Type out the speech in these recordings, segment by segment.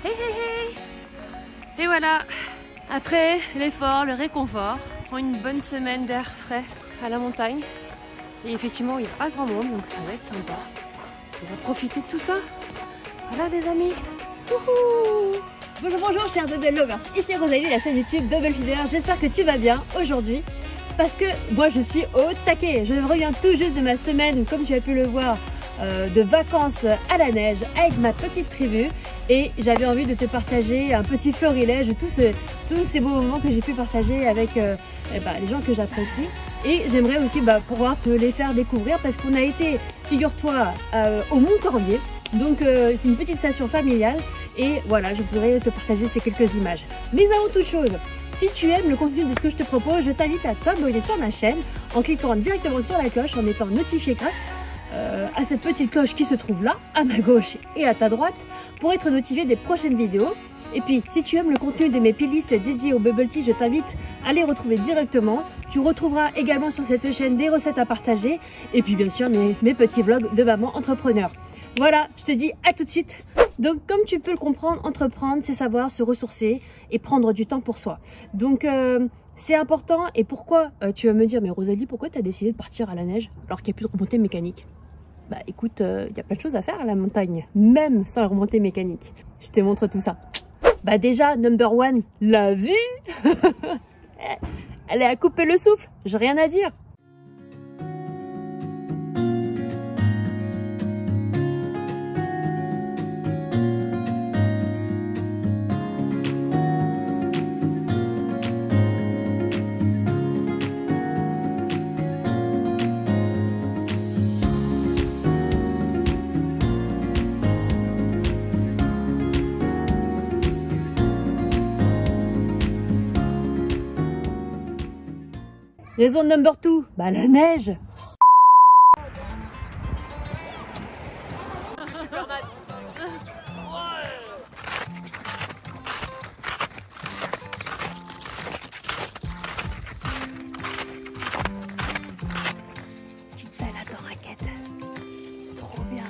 Hey hey hey. Et voilà, après l'effort, le réconfort, on prend une bonne semaine d'air frais à la montagne. Et effectivement, il n'y a pas grand monde, donc ça va être sympa. On va profiter de tout ça. Voilà les amis. Wouhou. Bonjour chers Bubble Lovers, ici Rosalie, la chaîne YouTube Bubble Feeder. J'espère que tu vas bien aujourd'hui parce que moi je suis au taquet. Je reviens tout juste de ma semaine, comme tu as pu le voir, de vacances à la neige avec ma petite tribu, et j'avais envie de te partager un petit florilège de tous ces beaux moments que j'ai pu partager avec les gens que j'apprécie, et j'aimerais aussi pouvoir te les faire découvrir parce qu'on a été, figure-toi, au Mont Corbier, donc une petite station familiale, et voilà, je pourrais te partager ces quelques images. Mais avant toute chose, si tu aimes le contenu de ce que je te propose, je t'invite à t'abonner sur ma chaîne en cliquant directement sur la cloche, en étant notifié grâce à cette petite cloche qui se trouve là, à ma gauche et à ta droite, pour être notifié des prochaines vidéos. Et puis, si tu aimes le contenu de mes playlists dédiées au bubble tea, je t'invite à les retrouver directement. Tu retrouveras également sur cette chaîne des recettes à partager, et puis bien sûr mes petits vlogs de maman entrepreneur. Voilà, je te dis à tout de suite. Donc comme tu peux le comprendre, entreprendre, c'est savoir se ressourcer et prendre du temps pour soi. Donc c'est important. Et pourquoi tu vas me dire, mais Rosalie, pourquoi tu as décidé de partir à la neige alors qu'il n'y a plus de remontée mécanique? Bah écoute, il y a plein de choses à faire à la montagne, même sans la remontée mécanique. Je te montre tout ça. Bah déjà, number one, la vue. Elle est à couper le souffle, j'ai rien à dire. Raison number 2, bah la neige. Superman. Petite balade en raquette. C'est trop bien.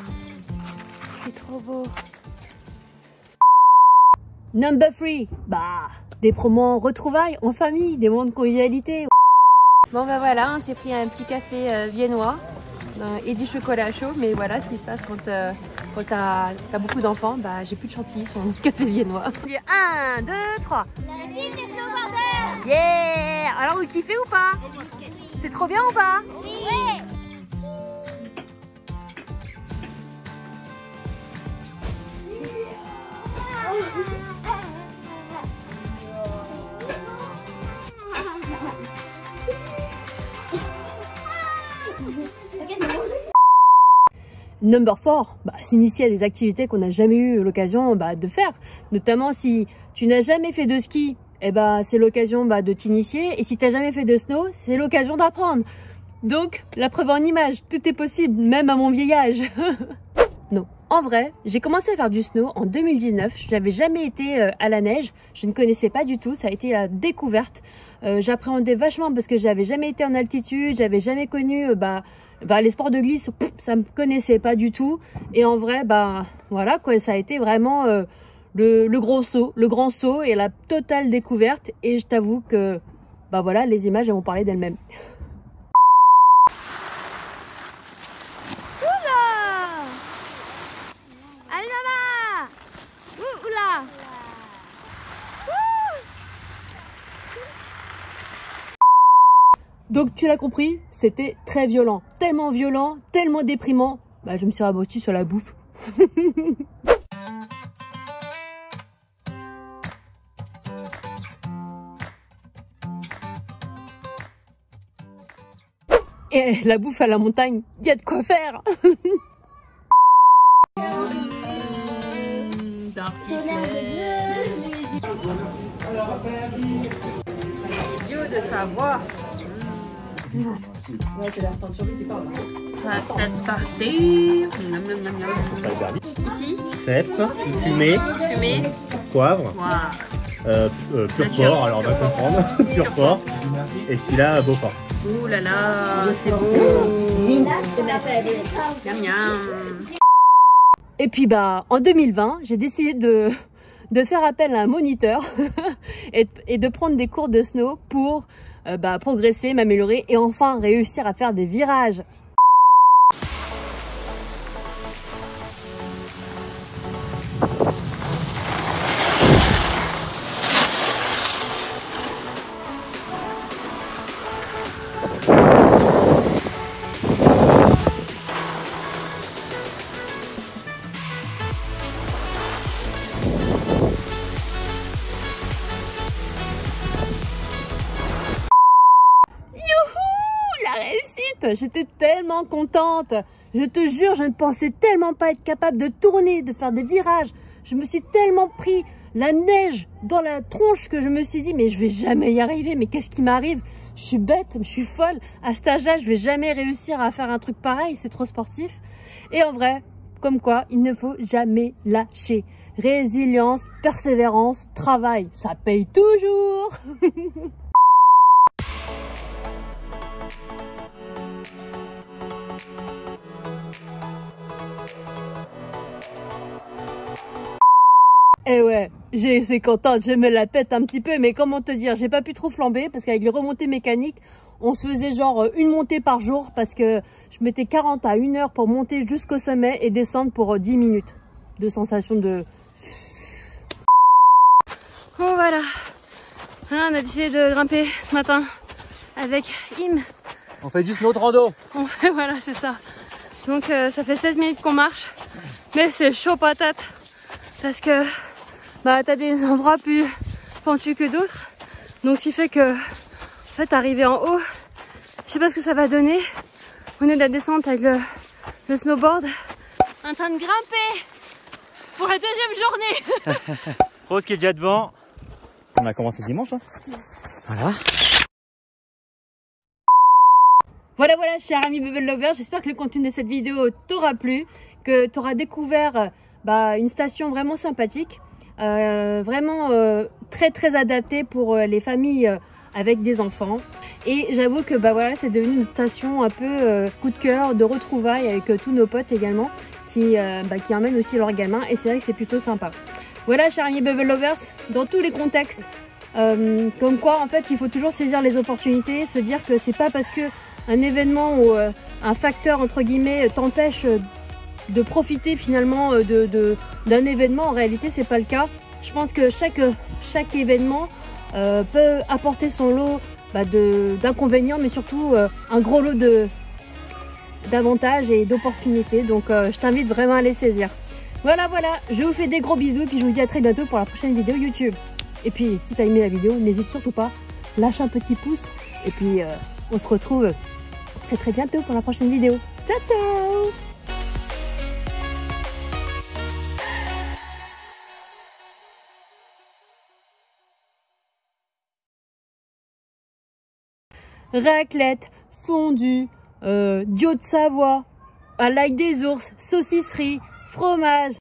C'est trop beau. Number 3, bah des promos retrouvailles en famille, des moments de convivialité. Bon bah voilà, on s'est pris un petit café viennois et du chocolat chaud, mais voilà ce qui se passe quand t'as beaucoup d'enfants, bah j'ai plus de chantilly sur mon café viennois. 1, 2, 3. La team des snowboarders. Yeah. Alors vous kiffez ou pas? C'est trop bien ou pas? Oui. Number 4, s'initier à des activités qu'on n'a jamais eu l'occasion de faire. Notamment si tu n'as jamais fait de ski, c'est l'occasion de t'initier. Et si tu n'as jamais fait de snow, c'est l'occasion d'apprendre. Donc, la preuve en image, tout est possible, même à mon vieillage. Non, en vrai, j'ai commencé à faire du snow en 2019. Je n'avais jamais été à la neige, je ne connaissais pas du tout, ça a été la découverte. J'appréhendais vachement parce que j'avais jamais été en altitude, j'avais jamais connu les sports de glisse, ça me connaissait pas du tout. Et en vrai, voilà quoi, ça a été vraiment le gros saut, le grand saut et la totale découverte. Et je t'avoue que voilà, les images elles vont parler d'elles-mêmes. Allez maman. Oula. Donc tu l'as compris, c'était très violent, tellement déprimant. Je me suis rabattue sur la bouffe. Et la bouffe à la montagne, il y a de quoi faire. Idiot de savoir. Ouais, c'est l'instant de survie qui parle. Peut-être partir. Ici. Cèpe, fumée, poivre, pur porc, alors on va comprendre, pur porc, et celui-là Beaufort. Ouh là là, c'est beau. Miam miam. Et puis en 2020, j'ai décidé de faire appel à un moniteur et de prendre des cours de snow pour progresser, m'améliorer et enfin réussir à faire des virages. J'étais tellement contente. Je te jure, je ne pensais tellement pas être capable de tourner, de faire des virages. Je me suis tellement pris la neige dans la tronche que je me suis dit mais je vais jamais y arriver. Mais qu'est-ce qui m'arrive? Je suis bête, je suis folle. À cet âge-là, je vais jamais réussir à faire un truc pareil. C'est trop sportif. Et en vrai, comme quoi, il ne faut jamais lâcher. Résilience, persévérance, travail, ça paye toujours. Eh ouais, c'est contente, je me la pète un petit peu, mais comment te dire, j'ai pas pu trop flamber parce qu'avec les remontées mécaniques, on se faisait genre une montée par jour parce que je mettais 40 à 1 heure pour monter jusqu'au sommet et descendre pour 10 minutes de sensation de... Bon voilà, on a décidé de grimper ce matin avec Im. On fait du snow rando. Voilà, c'est ça. Donc ça fait 16 minutes qu'on marche, mais c'est chaud patate parce que t'as des endroits plus pentus que d'autres. Donc ce qui fait que en fait arriver en haut, je sais pas ce que ça va donner. On est de la descente avec le snowboard. En train de grimper pour la deuxième journée. Rose qui est déjà devant. On a commencé dimanche. Hein. Voilà. Voilà, chers amis Bubble Lovers, j'espère que le contenu de cette vidéo t'aura plu, que tu auras découvert une station vraiment sympathique, vraiment très adaptée pour les familles avec des enfants. Et j'avoue que voilà, c'est devenu une station un peu coup de cœur, de retrouvailles avec tous nos potes également, qui emmènent aussi leurs gamins, et c'est vrai que c'est plutôt sympa. Voilà, chers amis Bubble Lovers, dans tous les contextes, comme quoi en fait il faut toujours saisir les opportunités, se dire que c'est pas parce que un événement ou un facteur entre guillemets t'empêche de profiter finalement d'un événement. En réalité c'est pas le cas. Je pense que chaque événement peut apporter son lot d'inconvénients, mais surtout un gros lot d'avantages et d'opportunités. Donc je t'invite vraiment à les saisir. Voilà, je vous fais des gros bisous et puis je vous dis à très bientôt pour la prochaine vidéo YouTube. Et puis si tu as aimé la vidéo, n'hésite surtout pas, lâche un petit pouce et puis on se retrouve très bientôt pour la prochaine vidéo. Ciao ciao. Raclette, fondue, dio de Savoie, à l'ail des ours, saucisserie, fromage.